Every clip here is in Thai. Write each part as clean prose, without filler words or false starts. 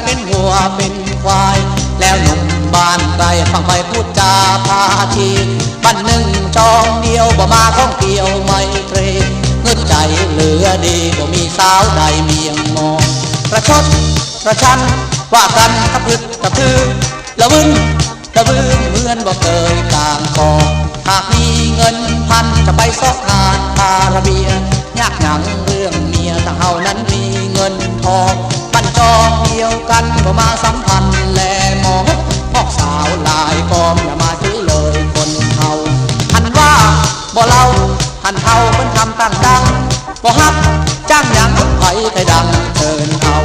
เป็นวัวเป็นควายแล้วหนุ่มบ้านไกลฟังไปพูดจาพาทีบ้านหนึ่งจองเดียวบ่มาข้องเกี่ยวไม่เทรเงินใจเหลือดีบ่มีสาวใดเมียงมองประชดประชันว่ากันกระพึดกระพือละมึนละมือเหมือนบ่เคยกลางคอหากมีเงินพันจะไปซอกงานคาราเบียยากหยังเรื่องเมียถ้าเฮานั้นมีเงินทองปั้นจองเดียวกันก็มาสัมพันธ์แลมองพอกสาวลายกอมอย่ามาถือเลยคนเฮาหันว่าบ่เล่าหันเฮาเป็นคำตั้งดังบ่ฮักจ้างหยังไผไทยดังเชิญเฮา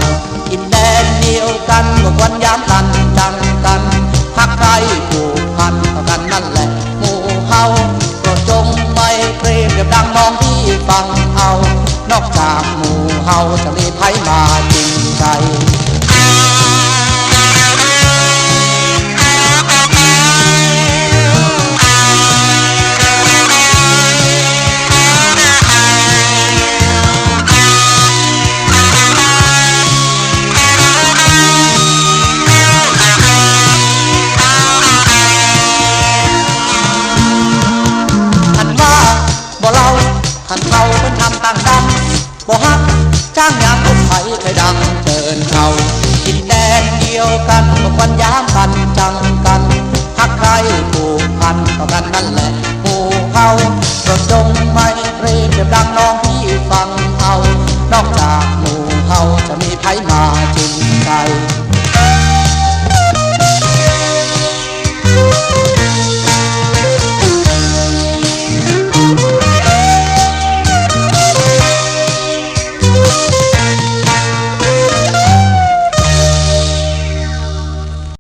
อินแดนเดียวกันบ่ควรย้ำกันจังกันหักใครผูกพันต่อกันนั่นแหละหมู่เฮาโปรดจงไม่เกรงเก็บดังมองที่ฟังเอานอกจากหมู่เฮาจะมีไผมาจริงใจหันเฮาเป็นทำต่างดังบ่ฮักจ้างหยังไผไทยดังเชิญเฮาดินแดนเดียวกันบ่ควรย้ำกันจังกันฮักใครผูกพันต่อกันนั่นแหละหมู่เฮาโปรดจงไม่เกรงเก็บดังน้องพี่ฟังเอานอกจากหมู่เฮาจะมีไผมา